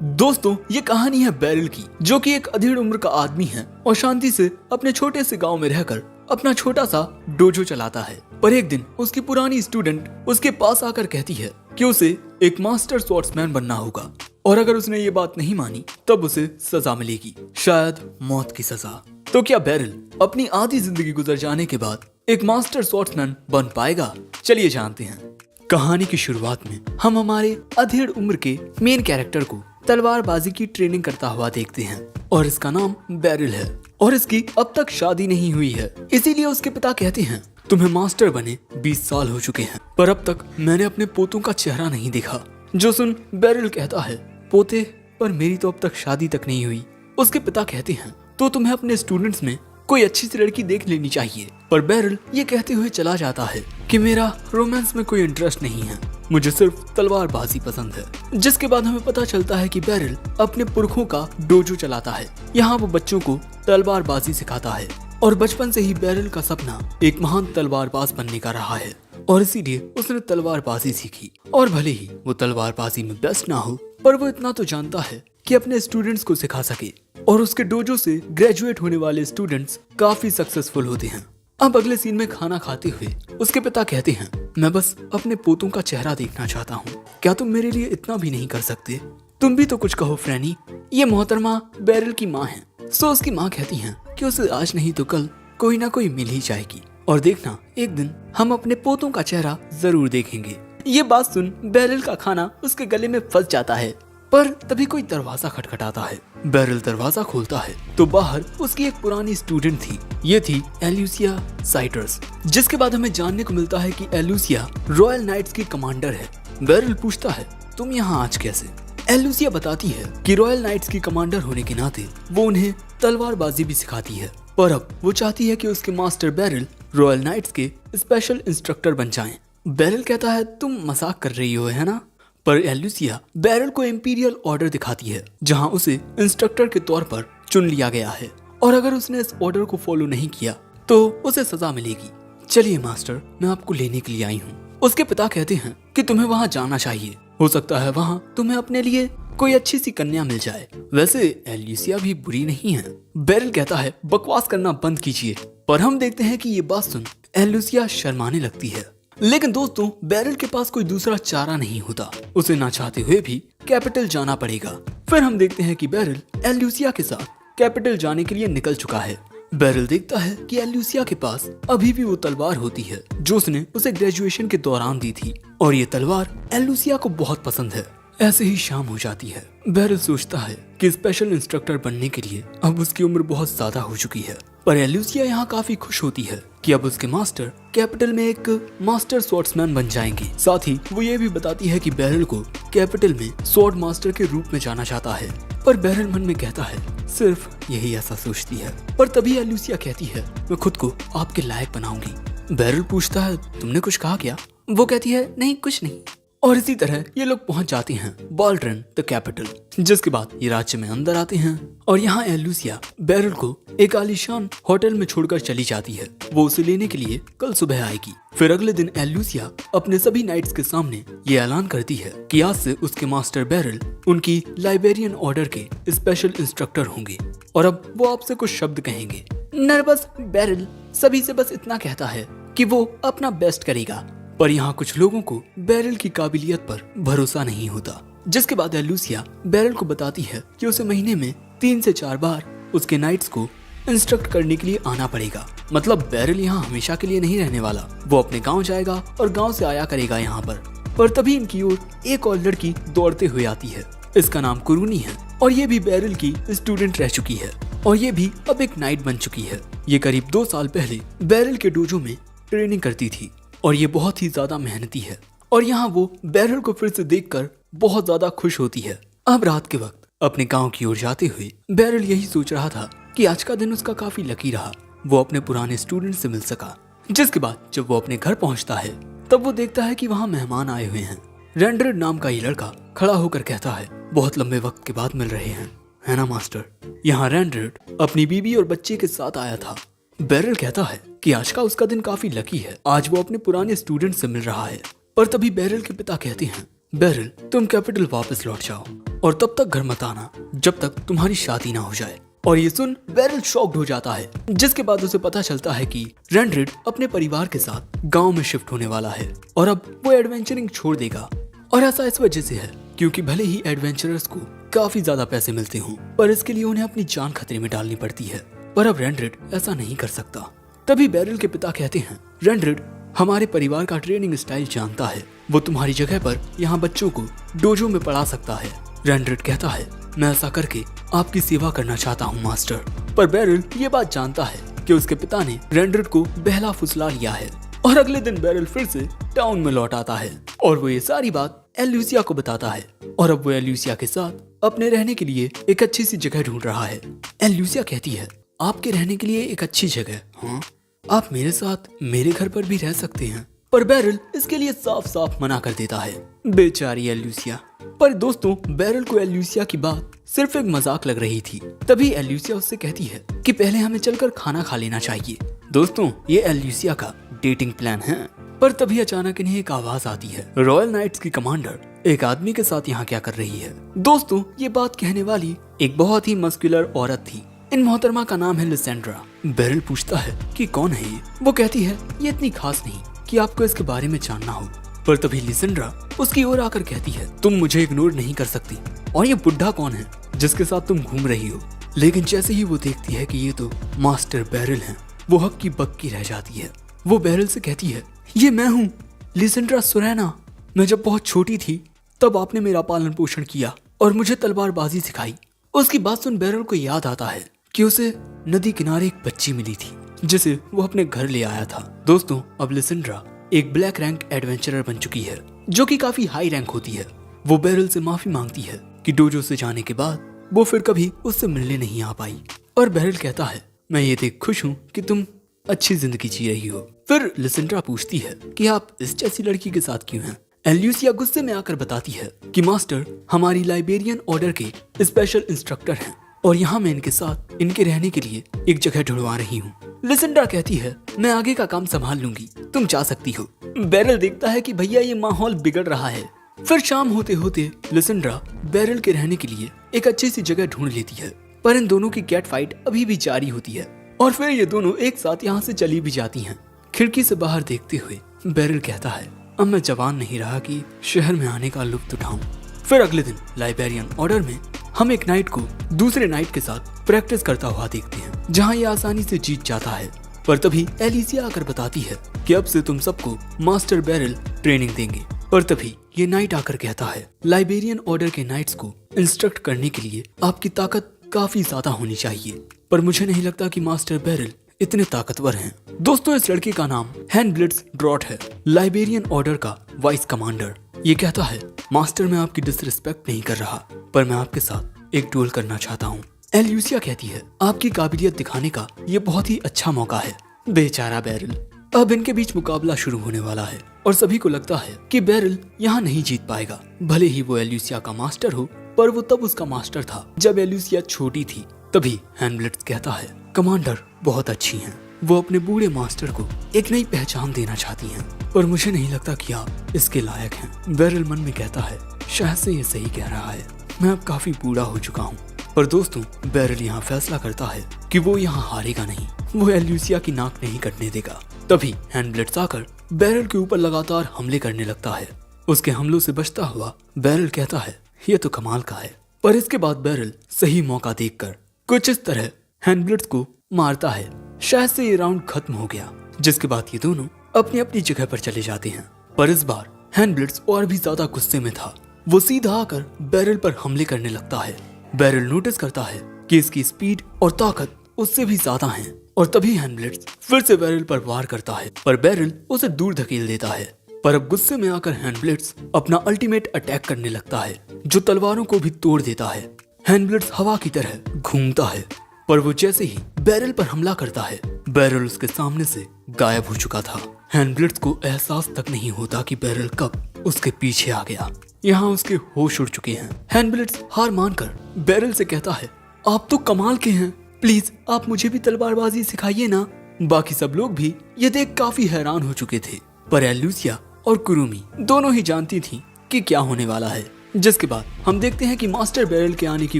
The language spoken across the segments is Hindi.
दोस्तों ये कहानी है बैरल की, जो कि एक अधेड़ उम्र का आदमी है और शांति से अपने छोटे से गांव में रहकर अपना छोटा सा डोजो चलाता है। पर एक दिन उसकी पुरानी स्टूडेंट उसके पास आकर कहती है कि उसे एक मास्टर स्वॉर्ड्समैन बनना होगा और अगर उसने ये बात नहीं मानी तब उसे सजा मिलेगी, शायद मौत की सजा। तो क्या बैरल अपनी आधी जिंदगी गुजर जाने के बाद एक मास्टर स्वॉर्ड्समैन बन पाएगा? चलिए जानते हैं। कहानी की शुरुआत में हम हमारे अधेड़ उम्र के मेन कैरेक्टर को तलवारबाजी की ट्रेनिंग करता हुआ देखते हैं और इसका नाम बैरल है और इसकी अब तक शादी नहीं हुई है। इसीलिए उसके पिता कहते हैं तुम्हें मास्टर बने 20 साल हो चुके हैं पर अब तक मैंने अपने पोतों का चेहरा नहीं देखा। जो सुन बैरल कहता है पोते, पर मेरी तो अब तक शादी तक नहीं हुई। उसके पिता कहते हैं तो तुम्हें अपने स्टूडेंट्स में कोई अच्छी सी लड़की देख लेनी चाहिए। पर बैरल ये कहते हुए चला जाता है कि मेरा रोमांस में कोई इंटरेस्ट नहीं है, मुझे सिर्फ तलवारबाजी पसंद है। जिसके बाद हमें पता चलता है कि बैरल अपने पुरखों का डोजो चलाता है। यहाँ वो बच्चों को तलवारबाजी सिखाता है और बचपन से ही बैरल का सपना एक महान तलवारबाज बनने का रहा है और इसीलिए उसने तलवारबाजी सीखी। और भले ही वो तलवारबाजी में बेस्ट ना हो पर वो इतना तो जानता है कि अपने स्टूडेंट्स को सिखा सके और उसके डोजो से ग्रेजुएट होने वाले स्टूडेंट्स काफी सक्सेसफुल होते हैं। अब अगले सीन में खाना खाते हुए उसके पिता कहते हैं मैं बस अपने पोतों का चेहरा देखना चाहता हूँ, क्या तुम मेरे लिए इतना भी नहीं कर सकते? तुम भी तो कुछ कहो फ्रैनी। ये मोहतरमा बैरल की माँ है। सो उसकी माँ कहती है कि उसे आज नहीं तो कल कोई ना कोई मिल ही जाएगी और देखना एक दिन हम अपने पोतों का चेहरा जरूर देखेंगे। ये बात सुन बैरल का खाना उसके गले में फंस जाता है। पर तभी कोई दरवाजा खटखटाता है। बैरल दरवाजा खोलता है तो बाहर उसकी एक पुरानी स्टूडेंट थी। ये थी एल्यूसिया साइटर्स। जिसके बाद हमें जानने को मिलता है कि एल्यूसिया रॉयल नाइट्स की कमांडर है। बैरल पूछता है तुम यहाँ आज कैसे? एल्यूसिया बताती है कि रॉयल नाइट्स की कमांडर होने के नाते वो उन्हें तलवारबाजी भी सिखाती है, पर अब वो चाहती है कि उसके मास्टर बैरल रॉयल नाइट्स के स्पेशल इंस्ट्रक्टर बन जाएं। बैरल कहता है तुम मजाक कर रही हो है ना? पर एल्यूसिया बैरल को इंपीरियल ऑर्डर दिखाती है जहां उसे इंस्ट्रक्टर के तौर पर चुन लिया गया है और अगर उसने इस ऑर्डर को फॉलो नहीं किया तो उसे सजा मिलेगी। चलिए मास्टर, मैं आपको लेने के लिए आई हूँ। उसके पिता कहते हैं कि तुम्हें वहाँ जाना चाहिए, हो सकता है वहाँ तुम्हें अपने लिए कोई अच्छी सी कन्या मिल जाए। वैसे एल्यूसिया भी बुरी नहीं है। बैरल कहता है बकवास करना बंद कीजिए, पर हम देखते हैं कि ये बात सुन एल्यूसिया शर्माने लगती है। लेकिन दोस्तों बैरल के पास कोई दूसरा चारा नहीं होता, उसे ना चाहते हुए भी कैपिटल जाना पड़ेगा। फिर हम देखते हैं कि बैरल एल्यूसिया के साथ कैपिटल जाने के लिए निकल चुका है। बैरल देखता है कि एल्यूसिया के पास अभी भी वो तलवार होती है जो उसने उसे ग्रेजुएशन के दौरान दी थी और ये तलवार एल्यूसिया को बहुत पसंद है। ऐसे ही शाम हो जाती है। बैरल सोचता है कि स्पेशल इंस्ट्रक्टर बनने के लिए अब उसकी उम्र बहुत ज्यादा हो चुकी है, पर एल्यूसिया यहाँ काफी खुश होती है कि अब उसके मास्टर कैपिटल में एक मास्टर स्वॉर्ड्समैन बन जाएंगे। साथ ही वो ये भी बताती है कि बैरल को कैपिटल में स्वॉर्ड मास्टर के रूप में जाना चाहता है, पर बैरल मन में कहता है सिर्फ यही ऐसा सोचती है। पर तभी एल्यूसिया कहती है मैं खुद को आपके लायक बनाऊंगी। बैरल पूछता है तुमने कुछ कहा क्या? वो कहती है नहीं कुछ नहीं। और इसी तरह ये लोग पहुंच जाते हैं बॉल्ड्रन द कैपिटल। जिसके बाद ये राज्य में अंदर आते हैं और यहाँ एल्यूसिया बैरल को एक आलीशान होटल में छोड़कर चली जाती है। वो उसे लेने के लिए कल सुबह आएगी। फिर अगले दिन एल्यूसिया अपने सभी नाइट्स के सामने ये ऐलान करती है कि आज से उसके मास्टर बैरल उनकी लाइब्रेरियन ऑर्डर के स्पेशल इंस्ट्रक्टर होंगे और अब वो आपसे कुछ शब्द कहेंगे। नर्वस बैरल सभी से बस इतना कहता है कि वो अपना बेस्ट करेगा, पर यहाँ कुछ लोगों को बैरल की काबिलियत पर भरोसा नहीं होता। जिसके बाद एल्यूसिया बैरल को बताती है कि उसे महीने में 3 से 4 बार उसके नाइट्स को इंस्ट्रक्ट करने के लिए आना पड़ेगा। मतलब बैरल यहाँ हमेशा के लिए नहीं रहने वाला, वो अपने गांव जाएगा और गांव से आया करेगा यहाँ पर तभी इनकी ओर एक और लड़की दौड़ते हुए आती है। इसका नाम कुरूनी है और ये भी बैरल की स्टूडेंट रह चुकी है और ये भी अब एक नाइट बन चुकी है। ये करीब 2 साल पहले बैरल के डोजो में ट्रेनिंग करती थी और ये बहुत ही ज्यादा मेहनती है और यहाँ वो बैरल को फिर से देखकर बहुत ज्यादा खुश होती है। अब रात के वक्त अपने गांव की ओर जाते हुए बैरल यही सोच रहा था कि आज का दिन उसका काफी लकी रहा, वो अपने पुराने स्टूडेंट से मिल सका। जिसके बाद जब वो अपने घर पहुंचता है तब वो देखता है कि वहाँ मेहमान आए हुए हैं। रेंडर नाम का ये लड़का खड़ा होकर कहता है बहुत लंबे वक्त के बाद मिल रहे हैं, है ना मास्टर? यहाँ रेंडर अपनी बीबी और बच्चे के साथ आया था। बैरल कहता है कि आज का उसका दिन काफी लकी है, आज वो अपने पुराने स्टूडेंट से मिल रहा है। पर तभी बैरल के पिता कहते हैं बैरल तुम कैपिटल वापस लौट जाओ, और तब तक घर मत आना जब तक तुम्हारी शादी ना हो जाए। और ये सुन बैरल शॉक्ड हो जाता है, जिसके बाद उसे पता चलता है कि रेंड्रिड अपने परिवार के साथ गांव में शिफ्ट होने वाला है और अब वो एडवेंचरिंग छोड़ देगा। और ऐसा इस वजह से है क्योंकि भले ही एडवेंचरर्स को काफी ज्यादा पैसे मिलते हों, पर इसके लिए उन्हें अपनी जान खतरे में डालनी पड़ती है। पर अब रेंड्रिड ऐसा नहीं कर सकता। तभी बैरल के पिता कहते हैं, रेंड्रिड हमारे परिवार का ट्रेनिंग स्टाइल जानता है, वो तुम्हारी जगह पर यहाँ बच्चों को डोजो में पढ़ा सकता है। रेंड्रिड कहता है, मैं ऐसा करके आपकी सेवा करना चाहता हूँ मास्टर। पर बैरल ये बात जानता है कि उसके पिता ने रेंड्रिड को बहला फुसला लिया है। और अगले दिन बैरल फिर से टाउन में लौट आता है और वो ये सारी बात एल्यूसिया को बताता है। और अब वो एल्यूसिया के साथ अपने रहने के लिए एक अच्छी सी जगह ढूंढ रहा है। एल्यूसिया कहती है, आपके रहने के लिए एक अच्छी जगह? हाँ, आप मेरे साथ मेरे घर पर भी रह सकते हैं। पर बैरल इसके लिए साफ साफ मना कर देता है। बेचारी एल्यूसिया। पर दोस्तों, बैरल को एल्यूसिया की बात सिर्फ एक मजाक लग रही थी। तभी एल्यूसिया उससे कहती है कि पहले हमें चलकर खाना खा लेना चाहिए। दोस्तों, ये एल्यूसिया का डेटिंग प्लान है। पर तभी अचानक इन्हें एक आवाज आती है। रॉयल नाइट्स की कमांडर एक आदमी के साथ यहाँ क्या कर रही है? दोस्तों, ये बात कहने वाली एक बहुत ही मस्कुलर औरत थी। इन मोहतरमा का नाम है लिसेंड्रा। बैरल पूछता है कि कौन है ये? वो कहती है, ये इतनी खास नहीं कि आपको इसके बारे में जानना हो। पर तभी लिसेंड्रा उसकी ओर आकर कहती है, तुम मुझे इग्नोर नहीं कर सकती। और ये बुढ़ा कौन है जिसके साथ तुम घूम रही हो? लेकिन जैसे ही वो देखती है कि ये तो मास्टर बैरल हैं, वो हक्की बक्की रह जाती है। वो बैरल से कहती है, ये मैं हूँ लिसेंड्रा सुरैना। मैं जब बहुत छोटी थी तब आपने मेरा पालन पोषण किया और मुझे तलवारबाजी सिखाई। उसकी बात सुन बैरल को याद आता है कि उसे नदी किनारे एक बच्ची मिली थी जिसे वो अपने घर ले आया था। दोस्तों, अब लिसेंड्रा एक ब्लैक रैंक एडवेंचरर बन चुकी है, जो कि काफी हाई रैंक होती है। वो बैरल से माफी मांगती है कि डोजो से जाने के बाद वो फिर कभी उससे मिलने नहीं आ पाई। और बैरल कहता है, मैं ये देख खुश हूँ कि तुम अच्छी जिंदगी जी रही हो। फिर लिसेंड्रा पूछती है कि आप इस जैसी लड़की के साथ क्यों हैं? एल्यूसिया गुस्से में आकर बताती है कि मास्टर हमारी लाइबेरियन ऑर्डर के स्पेशल इंस्ट्रक्टर हैं और यहाँ मैं इनके साथ इनके रहने के लिए एक जगह ढूंढवा रही हूँ। लिसेंड्रा कहती है, मैं आगे का काम संभाल लूंगी, तुम जा सकती हो। बैरल देखता है कि भैया ये माहौल बिगड़ रहा है। फिर शाम होते होते लिसेंड्रा बैरल के रहने के लिए एक अच्छी सी जगह ढूंढ लेती है। पर इन दोनों की कैट फाइट अभी भी जारी होती है और फिर ये दोनों एक साथ यहाँ से चली भी जाती हैं। खिड़की से बाहर देखते हुए बैरल कहता है, अब मैं जवान नहीं रहा कि शहर में आने का लुत्फ उठाऊं। फिर अगले दिन लाइब्रेरियन ऑर्डर में हम एक नाइट को दूसरे नाइट के साथ प्रैक्टिस करता हुआ देखते हैं, जहां ये आसानी से जीत जाता है। पर तभी एलिसिया आकर बताती है कि अब से तुम सबको मास्टर बैरल ट्रेनिंग देंगे। पर तभी ये नाइट आकर कहता है, लाइब्रेरियन ऑर्डर के नाइट्स को इंस्ट्रक्ट करने के लिए आपकी ताकत काफी ज्यादा होनी चाहिए, पर मुझे नहीं लगता कि मास्टर बैरल इतने ताकतवर हैं। दोस्तों, इस लड़के का नाम हैंडब्लिट्ज ड्रॉट है, लाइब्रेरियन ऑर्डर का वाइस कमांडर। ये कहता है, मास्टर मैं आपकी डिसरिस्पेक्ट नहीं कर रहा, पर मैं आपके साथ एक डुएल करना चाहता हूँ। एल्यूसिया कहती है, आपकी काबिलियत दिखाने का ये बहुत ही अच्छा मौका है। बेचारा बैरल। अब इनके बीच मुकाबला शुरू होने वाला है और सभी को लगता है कि बैरल यहाँ नहीं जीत पाएगा। भले ही वो एल्यूसिया का मास्टर हो, पर वो तब उसका मास्टर था जब एल्यूसिया छोटी थी। तभी हैंडब्लिट्ज कहता है, कमांडर बहुत अच्छी हैं, वो अपने बूढ़े मास्टर को एक नई पहचान देना चाहती हैं, पर मुझे नहीं लगता कि आप इसके लायक हैं। बैरल मन में कहता है, शायद से ये सही कह रहा है, मैं अब काफी बूढ़ा हो चुका हूँ। पर दोस्तों, बैरल यहाँ फैसला करता है कि वो यहाँ हारेगा नहीं, वो एल्यूसिया की नाक नहीं कटने देगा। तभी हैंडब्लिट्ज आकर बैरल के ऊपर लगातार हमले करने लगता है। उसके हमलों से बचता हुआ बैरल कहता है, ये तो कमाल का है। पर इसके बाद बैरल सही मौका देखकर कुछ इस तरह हैंडब्लिट्ज को मारता है। शायद से ये राउंड खत्म हो गया, जिसके बाद ये दोनों अपनी अपनी जगह पर चले जाते हैं। पर इस बार हैंडब्लिट्ज और भी ज्यादा गुस्से में था। वो सीधा आकर बैरल पर हमले करने लगता है। बैरल नोटिस करता है कि इसकी स्पीड और ताकत उससे भी ज्यादा है और तभी हैंडब्लिट्ज फिर से बैरल पर वार करता है, पर बैरल उसे दूर धकेल देता है। पर अब गुस्से में आकर हैंडब्लिट्ज अपना अल्टीमेट अटैक करने लगता है, जो तलवारों को भी तोड़ देता है। हैंडब्लिट्ज हवा की तरह घूमता है, पर वो जैसे ही बैरल पर हमला करता है, बैरल उसके सामने से गायब हो चुका था। हैंडब्लिट्ज को एहसास तक नहीं होता कि बैरल कब उसके पीछे आ गया। यहाँ उसके होश उड़ चुके हैं। हैंडब्लिट्ज हार मानकर बैरल से कहता है, आप तो कमाल के हैं, प्लीज आप मुझे भी तलवारबाजी सिखाइए ना। बाकी सब लोग भी ये देख काफी हैरान हो चुके थे, पर एल्यूसिया और कुरुमी दोनों ही जानती थी कि क्या होने वाला है। जिसके बाद हम देखते हैं कि मास्टर बैरल के आने की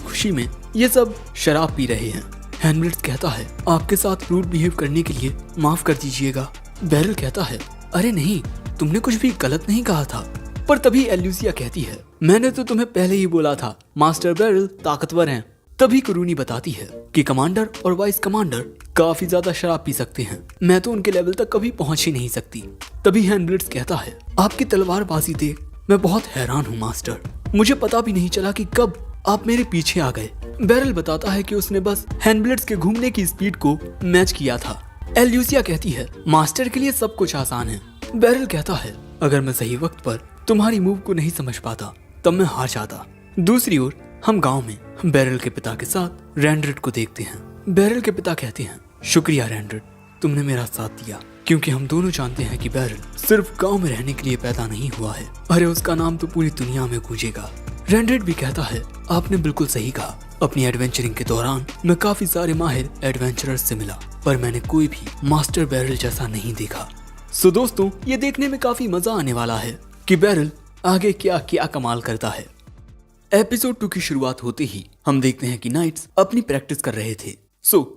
खुशी में ये सब शराब पी रहे हैं। हैंनब्लिट्ज कहता है आपके साथ रूड बिहेव करने के लिए माफ कर दीजिएगा। बैरल कहता है अरे नहीं, तुमने कुछ भी गलत नहीं कहा था। पर तभी एल्यूसिया कहती है मैंने तो तुम्हें पहले ही बोला था मास्टर बैरल ताकतवर हैं। तभी कुरूनी बताती है कि कमांडर और वाइस कमांडर काफी ज्यादा शराब पी सकते हैं, मैं तो उनके लेवल तक कभी पहुंच ही नहीं सकती। तभी हैंनब्लिट्ज कहता है आपकी तलवारबाजी देख मैं बहुत हैरान हूँ मास्टर, मुझे पता भी नहीं चला कि कब आप मेरे पीछे आ गए। बैरल बताता है कि उसने बस हैंनब्लिट्ज के घूमने की स्पीड को मैच किया था। एल्यूसिया कहती है मास्टर के लिए सब कुछ आसान है। बैरल कहता है अगर मैं सही वक्त पर तुम्हारी मूव को नहीं समझ पाता तब मैं हार जाता। दूसरी ओर हम गांव में बैरल के पिता के साथ रैंड्रेड को देखते हैं। बैरल के पिता कहते हैं शुक्रिया रैंड्रेड, तुमने मेरा साथ दिया, क्योंकि हम दोनों जानते हैं कि बैरल सिर्फ गांव में रहने के लिए पैदा नहीं हुआ है, अरे उसका नाम तो पूरी दुनिया में गूंजेगा। रैंड्रेड भी कहता है आपने बिल्कुल सही कहा, अपनी एडवेंचरिंग के दौरान मैं काफी सारे माहिर एडवेंचरर्स से मिला, पर मैंने कोई भी मास्टर बैरल जैसा नहीं देखा। सो दोस्तों ये देखने में काफी मजा आने वाला है कि बैरल आगे क्या क्या कमाल करता है। एपिसोड 2 की शुरुआत होते ही हम देखते हैं कि नाइट्स अपनी प्रैक्टिस कर रहे थे।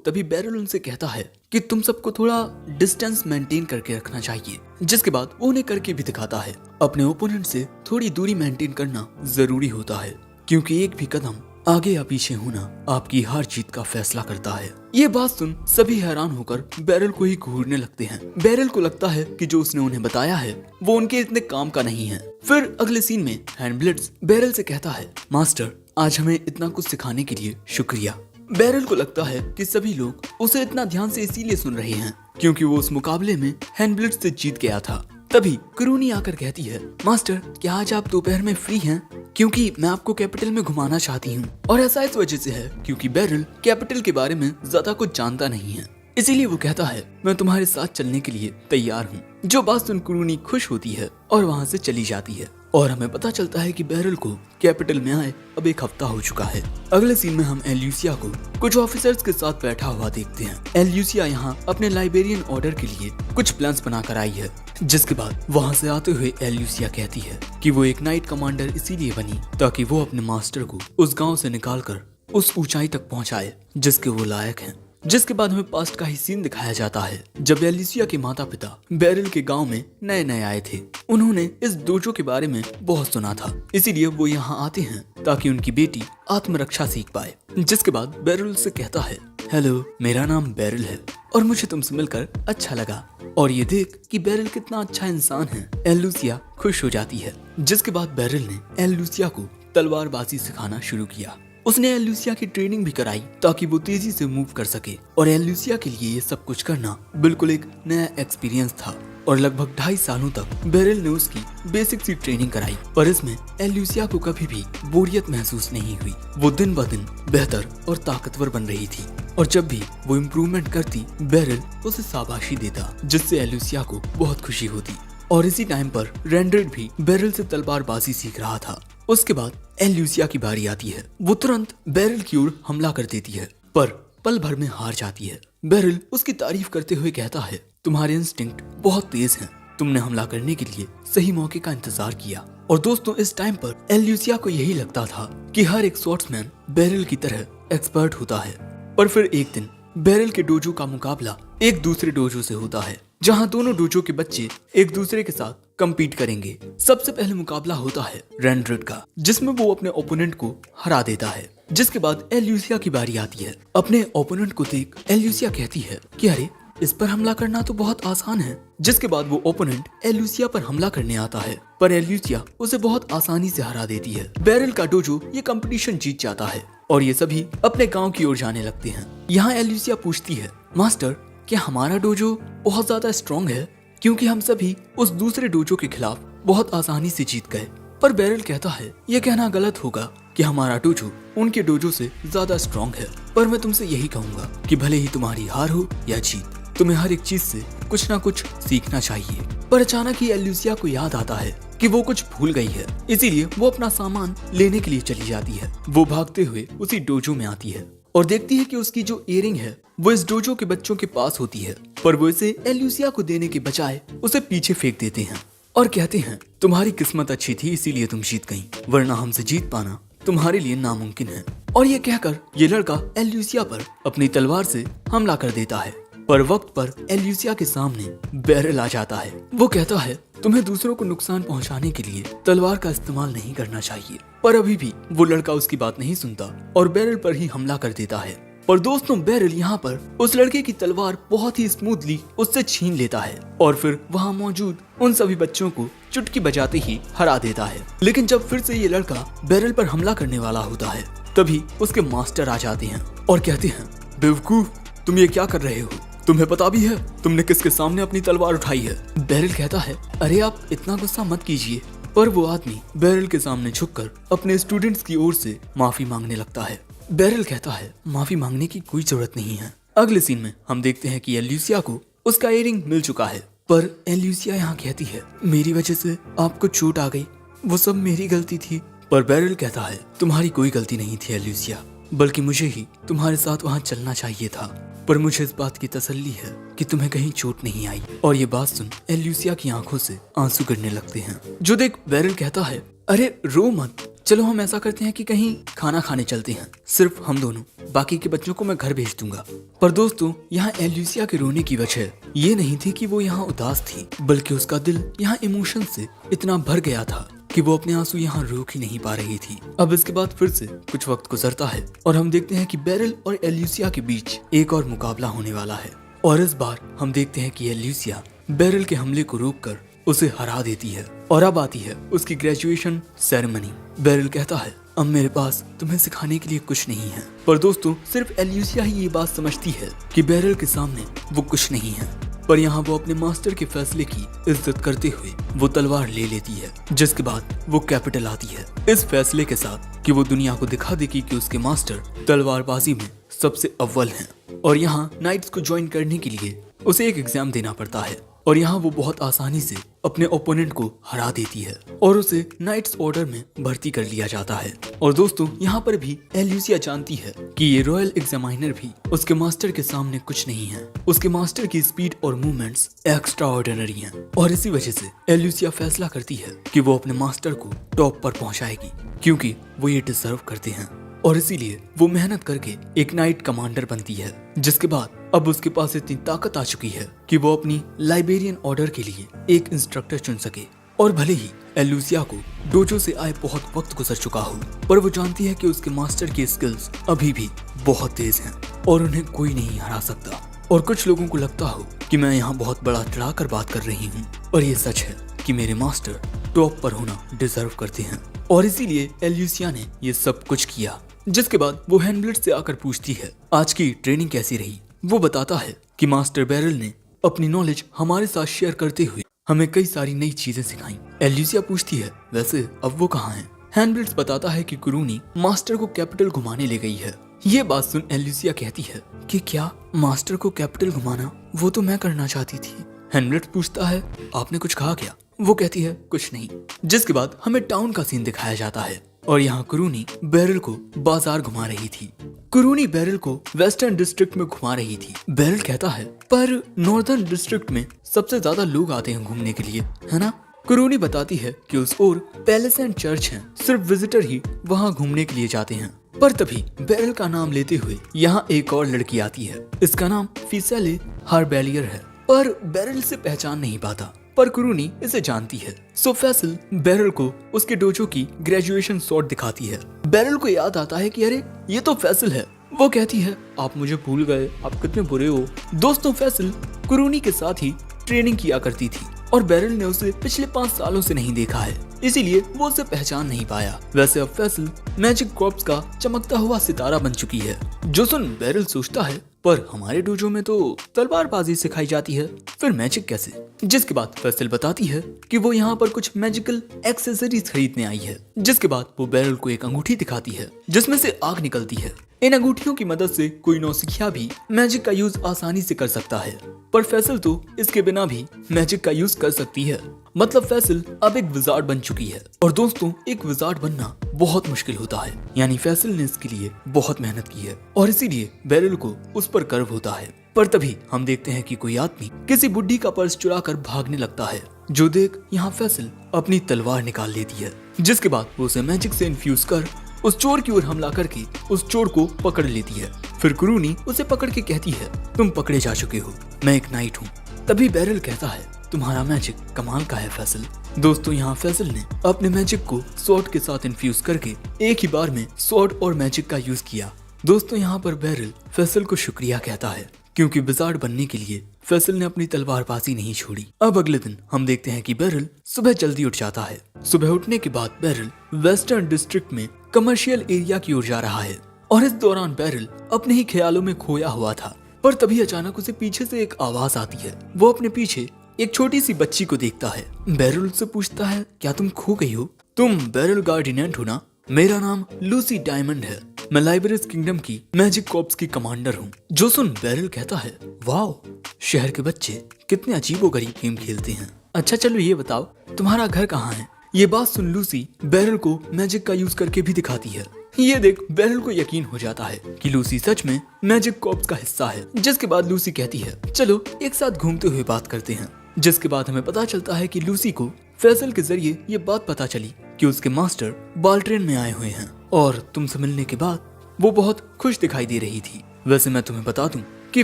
तभी बैरल उनसे कहता है कि तुम सबको थोड़ा डिस्टेंस मेंटेन करके रखना चाहिए, जिसके बाद वो उन्हें करके भी दिखाता है। अपने ओपोनेंट से थोड़ी दूरी मेंटेन करना जरूरी होता है, क्योंकि एक भी कदम आगे या पीछे होना आपकी हार जीत का फैसला करता है। ये बात सुन सभी हैरान होकर बैरल को ही घूरने लगते हैं। बैरल को लगता है कि जो उसने उन्हें बताया है वो उनके इतने काम का नहीं है। फिर अगले सीन में हैंनब्लिट्ज बैरल से कहता है मास्टर आज हमें इतना कुछ सिखाने के लिए शुक्रिया। बैरल को लगता है कि सभी लोग उसे इतना ध्यान से इसीलिए सुन रहे हैं क्योंकि वो उस मुकाबले में हैंनब्लिट्ज से जीत गया था। तभी कुरूनी आकर कहती है मास्टर क्या आज आप दोपहर में फ्री हैं? क्योंकि मैं आपको कैपिटल में घुमाना चाहती हूँ। और ऐसा इस वजह से है क्योंकि बैरल कैपिटल के बारे में ज्यादा कुछ जानता नहीं है, इसीलिए वो कहता है मैं तुम्हारे साथ चलने के लिए तैयार हूँ। जो बात सुन कुरूनी खुश होती है और वहाँ से चली जाती है। और हमें पता चलता है कि बैरल को कैपिटल में आए अब एक हफ्ता हो चुका है। अगले सीन में हम एल्यूसिया को कुछ ऑफिसर्स के साथ बैठा हुआ देखते हैं। एल्यूसिया यहाँ अपने लाइब्रेरियन ऑर्डर के लिए कुछ प्लान्स बनाकर आई है, जिसके बाद वहाँ से आते हुए एल्यूसिया कहती है कि वो एक नाइट कमांडर इसीलिए बनी ताकि वो अपने मास्टर को उस गाँव से निकालकर उस ऊंचाई तक पहुँचाए जिसके वो लायक है। जिसके बाद हमें पास्ट का ही सीन दिखाया जाता है जब एल्यूसिया के माता पिता बैरल के गांव में नए नए आए थे। उन्होंने इस डोजो के बारे में बहुत सुना था, इसीलिए वो यहाँ आते हैं ताकि उनकी बेटी आत्मरक्षा सीख पाए। जिसके बाद बैरल से कहता है हेलो मेरा नाम बैरल है और मुझे तुमसे मिलकर अच्छा लगा। और ये देख कि बैरल कितना अच्छा इंसान है एल्यूसिया खुश हो जाती है। जिसके बाद बैरल ने एल्यूसिया को तलवारबाजी सिखाना शुरू किया। उसने एल्यूसिया की ट्रेनिंग भी कराई ताकि वो तेजी से मूव कर सके। और एल्यूसिया के लिए ये सब कुछ करना बिल्कुल एक नया एक्सपीरियंस था। और लगभग 2.5 सालों तक बैरल ने उसकी बेसिक सी ट्रेनिंग कराई, पर इसमें एल्यूसिया को कभी भी बोरियत महसूस नहीं हुई। वो दिन ब दिन बेहतर और ताकतवर बन रही थी और जब भी वो इम्प्रूवमेंट करती बैरल उसे शाबाशी देता, जिससे एल्यूसिया को बहुत खुशी होती। और इसी टाइम पर रैंड्रेड भी बैरल से तलवारबाजी सीख रहा था। उसके बाद एल्यूसिया की बारी आती है। वो तुरंत बैरल की ओर हमला कर देती है, पर पल भर में हार जाती है। बैरल उसकी तारीफ करते हुए कहता है तुम्हारे इंस्टिंक्ट बहुत तेज हैं, तुमने हमला करने के लिए सही मौके का इंतजार किया। और दोस्तों इस टाइम पर एल्यूसिया को यही लगता था कि हर एक स्वॉर्ड्समैन बैरल की तरह एक्सपर्ट होता है। पर फिर एक दिन बैरल के डोजो का मुकाबला एक दूसरे डोजो से होता है, जहां दोनों डोजो के बच्चे एक दूसरे के साथ कम्पीट करेंगे। सबसे पहले मुकाबला होता है रैंड्रेड का, जिसमें वो अपने ओपोनेंट को हरा देता है। जिसके बाद एल्यूसिया की बारी आती है। अपने ओपोनेंट को देख एल्यूसिया कहती है कि अरे इस पर हमला करना तो बहुत आसान है। जिसके बाद वो ओपोनेंट एल्यूसिया पर हमला करने आता है, पर एल्यूसिया उसे बहुत आसानी से हरा देती है। बैरल का डोजो ये कंपटीशन जीत जाता है और ये सभी अपने गांव की ओर जाने लगते हैं। यहाँ एल्यूसिया पूछती है मास्टर क्या हमारा डोजो बहुत ज्यादा स्ट्रॉन्ग है, क्योंकि हम सभी उस दूसरे डोजो के खिलाफ बहुत आसानी से जीत गए। पर बैरल कहता है यह कहना गलत होगा कि हमारा डोजो उनके डोजो से ज्यादा स्ट्रॉन्ग है, पर मैं तुमसे यही कहूंगा कि भले ही तुम्हारी हार हो या जीत, तुम्हें हर एक चीज से कुछ ना कुछ सीखना चाहिए। पर अचानक ही एल्यूसिया को याद आता है कि वो कुछ भूल गई है, इसीलिए वो अपना सामान लेने के लिए चली जाती है। वो भागते हुए उसी डोजो में आती है और देखती है कि उसकी जो इयरिंग है वो इस डोजो के बच्चों के पास होती है, पर वो इसे एल्यूसिया को देने के बजाय उसे पीछे फेंक देते हैं। और कहते हैं तुम्हारी किस्मत अच्छी थी इसीलिए तुम जीत गई, वरना हमसे जीत पाना तुम्हारे लिए नामुमकिन है। और ये कहकर ये लड़का एल्यूसिया पर अपनी तलवार से हमला कर देता है, पर वक्त पर एल्यूसिया के सामने बैरल आ जाता है। वो कहता है तुम्हें दूसरों को नुकसान पहुंचाने के लिए तलवार का इस्तेमाल नहीं करना चाहिए, पर अभी भी वो लड़का उसकी बात नहीं सुनता और बैरल पर ही हमला कर देता है। पर दोस्तों बैरल यहाँ पर उस लड़के की तलवार बहुत ही स्मूथली उससे छीन लेता है और फिर वहाँ मौजूद उन सभी बच्चों को चुटकी बजाते ही हरा देता है। लेकिन जब फिर से ये लड़का बैरल पर हमला करने वाला होता है तभी उसके मास्टर आ जाते हैं और कहते हैं बेवकूफ, तुम ये क्या कर रहे हो? तुम्हें पता भी है तुमने किसके सामने अपनी तलवार उठाई है? बैरल कहता है अरे आप इतना गुस्सा मत कीजिए। पर वो आदमी बैरल के सामने झुककर अपने स्टूडेंट्स की ओर से माफी मांगने लगता है। बैरल कहता है माफी मांगने की कोई जरूरत नहीं है। अगले सीन में हम देखते हैं कि एल्यूसिया को उसका इयररिंग मिल चुका है, पर एल्यूसिया यहाँ कहती है मेरी वजह से आपको चोट आ गई, वो सब मेरी गलती थी। पर बैरल कहता है तुम्हारी कोई गलती नहीं थी एल्यूसिया, बल्कि मुझे ही तुम्हारे साथ वहाँ चलना चाहिए था। पर मुझे इस बात की तसल्ली है कि तुम्हें कहीं चोट नहीं आई। और ये बात सुन एल्यूसिया की आंखों से आंसू गिरने लगते हैं। जो देख बैरल कहता है अरे रो मत, चलो हम ऐसा करते हैं कि कहीं खाना खाने चलते हैं, सिर्फ हम दोनों, बाकी के बच्चों को मैं घर भेज दूंगा। पर दोस्तों यहाँ एल्यूसिया के रोने की वजह ये नहीं थी कि वो यहाँ उदास थी, बल्कि उसका दिल यहाँ इमोशन से इतना भर गया था कि वो अपने आंसू यहाँ रोक ही नहीं पा रही थी। अब इसके बाद फिर से कुछ वक्त गुजरता है और हम देखते हैं कि बैरल और एल्यूसिया के बीच एक और मुकाबला होने वाला है। और इस बार हम देखते हैं कि एल्यूसिया बैरल के हमले को रोककर उसे हरा देती है। और अब आती है उसकी ग्रेजुएशन सेरेमनी। बैरल कहता है अब मेरे पास तुम्हें सिखाने के लिए कुछ नहीं है। पर दोस्तों सिर्फ एल्यूसिया ही ये बात समझती है कि बैरल के सामने वो कुछ नहीं है। पर यहाँ वो अपने मास्टर के फैसले की इज्जत करते हुए वो तलवार ले लेती है, जिसके बाद वो कैपिटल आती है इस फैसले के साथ कि वो दुनिया को दिखा देगी कि उसके मास्टर तलवारबाजी में सबसे अव्वल हैं। और यहाँ नाइट्स को ज्वाइन करने के लिए उसे एक एग्जाम देना पड़ता है और यहाँ वो बहुत आसानी से अपने ओपोनेंट को हरा देती है और उसे नाइट्स ऑर्डर में भर्ती कर लिया जाता है। और दोस्तों यहाँ पर भी एल्यूसिया जानती है कि ये रॉयल एग्जामिनर भी उसके मास्टर के सामने कुछ नहीं है। उसके मास्टर की स्पीड और मूवमेंट्स एक्स्ट्रा ऑर्डिनरी हैं और इसी वजह से एल्यूसिया फैसला करती है कि वो अपने मास्टर को टॉप पर पहुंचाएगी, क्योंकि वो ये डिजर्व करते हैं। और इसीलिए वो मेहनत करके एक नाइट कमांडर बनती है, जिसके बाद अब उसके पास इतनी ताकत आ चुकी है कि वो अपनी लाइबेरियन ऑर्डर के लिए एक इंस्ट्रक्टर चुन सके। और भले ही एल्यूसिया को डोजो से आए बहुत वक्त गुजर चुका हो, पर वो जानती है कि उसके मास्टर की स्किल्स अभी भी बहुत तेज हैं और उन्हें कोई नहीं हरा सकता। और कुछ लोगों को लगता हो कि मैं यहाँ बहुत बड़ा चढ़ाकर बात कर रही हूँ, और ये सच है कि मेरे मास्टर टॉप पर होना डिजर्व करते हैं। और इसीलिए एल्यूसिया ने ये सब कुछ किया। जिसके बाद वो हैंडब्लिट से आकर पूछती है आज की ट्रेनिंग कैसी रही। वो बताता है कि मास्टर बैरल ने अपनी नॉलेज हमारे साथ शेयर करते हुए हमें कई सारी नई चीजें सिखाई। एल्यूसिया पूछती है वैसे अब वो कहाँ हैं? हैंडब्लिट्स बताता है कि कुरूनी मास्टर को कैपिटल घुमाने ले गई है। ये बात सुन एल्यूसिया कहती है कि क्या मास्टर को कैपिटल घुमाना, वो तो मैं करना चाहती थी। हैंडब्लिट्स पूछता है आपने कुछ कहा क्या? वो कहती है कुछ नहीं। जिसके बाद हमें टाउन का सीन दिखाया जाता है और यहाँ कुरूनी बैरल को बाजार घुमा रही थी। कुरूनी बैरल को वेस्टर्न डिस्ट्रिक्ट में घुमा रही थी। बैरल कहता है पर नॉर्दर्न डिस्ट्रिक्ट में सबसे ज्यादा लोग आते हैं घूमने के लिए, है ना? कुरूनी बताती है कि उस ओर पैलेस एंड चर्च हैं, सिर्फ विजिटर ही वहाँ घूमने के लिए जाते हैं। पर तभी बैरल का नाम लेते हुए यहाँ एक और लड़की आती है। इसका नाम फिसेले हार्बेलियर है, पर बैरल से पहचान नहीं पाता। पर कुरूनी इसे जानती है। सो फैसल बैरल को उसके डोजो की ग्रेजुएशन शॉट दिखाती है। बैरल को याद आता है कि अरे ये तो फैसल है। वो कहती है आप मुझे भूल गए, आप कितने बुरे हो। दोस्तों फैसल कुरूनी के साथ ही ट्रेनिंग किया करती थी और बैरल ने उसे पिछले 5 सालों से नहीं देखा है, इसीलिए वो उसे पहचान नहीं पाया। वैसे अब फैसल मैजिक कॉर्प्स का चमकता हुआ सितारा बन चुकी है। जो सुन बैरल सोचता है पर हमारे डोजो में तो तलवारबाजी सिखाई जाती है, फिर मैजिक कैसे? जिसके बाद फैसल बताती है कि वो यहाँ पर कुछ मैजिकल एक्सेसरीज खरीदने आई है। जिसके बाद वो बैरल को एक अंगूठी दिखाती है जिसमें से आग निकलती है। इन अंगूठियों की मदद से कोई नौसिखिया भी मैजिक का यूज आसानी से कर सकता है, पर फैसल तो इसके बिना भी मैजिक का यूज कर सकती है। मतलब फैसल अब एक विजार्ड बन चुकी है। और दोस्तों एक विजार्ड बनना बहुत मुश्किल होता है, यानी फैसल ने इसके लिए बहुत मेहनत की है और इसीलिए बैरल को उस पर गर्व होता है। पर तभी हम देखते हैं कि कोई आदमी किसी बुड्ढी का पर्स चुरा कर भागने लगता है। जो देख यहाँ फैसल अपनी तलवार निकाल लेती है, जिसके बाद वो उसे मैजिक से इन्फ्यूज कर उस चोर की ओर हमला करके उस चोर को पकड़ लेती है। फिर क्रूनी उसे पकड़ के कहती है, तुम पकड़े जा चुके हो, मैं एक नाइट हूँ। तभी बैरल कहता है, तुम्हारा मैजिक कमाल का है फैसल। दोस्तों यहाँ फैसल ने अपने मैजिक को स्वॉर्ड के साथ इन्फ्यूज करके एक ही बार में स्वॉर्ड और मैजिक का यूज किया। दोस्तों यहाँ पर बैरल फैसल को शुक्रिया कहता है, क्योंकि विजार्ड बनने के लिए फैसल ने अपनी तलवारबाजी नहीं छोड़ी। अब अगले दिन हम देखते हैं कि बैरल सुबह जल्दी उठ जाता है। सुबह उठने के बाद बैरल वेस्टर्न डिस्ट्रिक्ट में कमर्शियल एरिया की ओर जा रहा है और इस दौरान बैरल अपने ही ख्यालों में खोया हुआ था। पर तभी अचानक उसे पीछे से एक आवाज आती है। वो अपने पीछे एक छोटी सी बच्ची को देखता है। बैरल उससे पूछता है, क्या तुम खो गई हो? तुम बैरल गार्डिनेंट हो ना? मेरा नाम लूसी डायमंड है, मैं लाइब्रेरिस किंगडम की मैजिक कॉर्प्स की कमांडर हूँ। जो सुन बैरल कहता है, वाओ, शहर के बच्चे कितने अजीबोगरीब गेम खेलते हैं। अच्छा चलो ये बताओ, तुम्हारा घर कहाँ है? ये बात सुन लूसी बैरल को मैजिक का यूज करके भी दिखाती है। ये देख बैरल को यकीन हो जाता है कि लूसी सच में मैजिक कॉर्प्स का हिस्सा है। जिसके बाद लूसी कहती है, चलो एक साथ घूमते हुए बात करते हैं। जिसके बाद हमें पता चलता है कि लूसी को फैसल के जरिए ये बात पता चली कि उसके मास्टर बाल्ट्रेन में आए हुए हैं और तुमसे मिलने के बाद वो बहुत खुश दिखाई दे रही थी। वैसे मैं तुम्हें बता दूं कि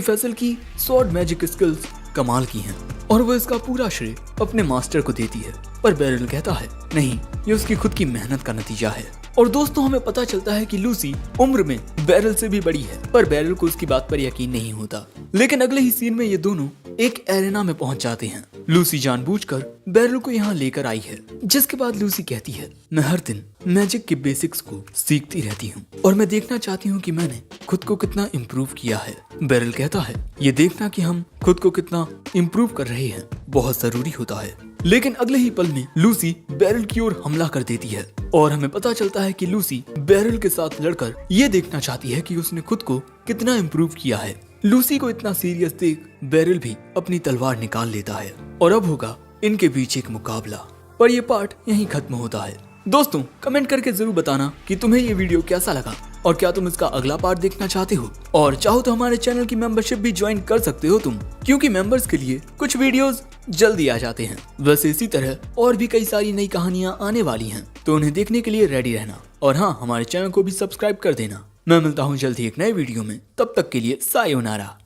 फैसल की स्वॉर्ड मैजिक स्किल्स कमाल की हैं और वो इसका पूरा श्रेय अपने मास्टर को देती है। पर बैरल कहता है, नहीं, ये उसकी खुद की मेहनत का नतीजा है। और दोस्तों हमें पता चलता है कि लूसी उम्र में बैरल से भी बड़ी है, पर बैरल को उसकी बात पर यकीन नहीं होता। लेकिन अगले ही सीन में ये दोनों एक एरेना में पहुंच जाते हैं। लूसी जानबूझकर बैरल को यहाँ लेकर आई है। जिसके बाद लूसी कहती है, मैं हर दिन मैजिक के बेसिक्स को सीखती रहती हूँ और मैं देखना चाहती हूँ कि मैंने खुद को कितना इम्प्रूव किया है। बैरल कहता है, ये देखना कि हम खुद को कितना इम्प्रूव कर रहे हैं बहुत जरूरी होता है। लेकिन अगले ही पल में लूसी बैरल की ओर हमला कर देती है और हमें पता चलता है कि लूसी बैरल के साथ लड़कर ये देखना चाहती है कि उसने खुद को कितना इम्प्रूव किया है। लूसी को इतना सीरियस देख बैरल भी अपनी तलवार निकाल लेता है और अब होगा इनके बीच एक मुकाबला। पर यह पार्ट यहीं खत्म होता है। दोस्तों कमेंट करके जरूर बताना कि तुम्हें ये वीडियो कैसा लगा और क्या तुम इसका अगला पार्ट देखना चाहते हो। और चाहो तो हमारे चैनल की मेंबरशिप भी ज्वाइन कर सकते हो तुम, क्योंकि मेंबर्स के लिए कुछ वीडियोस जल्दी आ जाते हैं। वैसे इसी तरह और भी कई सारी नई कहानियां आने वाली हैं, तो उन्हें देखने के लिए रेडी रहना। और हाँ, हमारे चैनल को भी सब्सक्राइब कर देना। मैं मिलता हूँ जल्द ही एक नए वीडियो में, तब तक के लिए सायोनारा।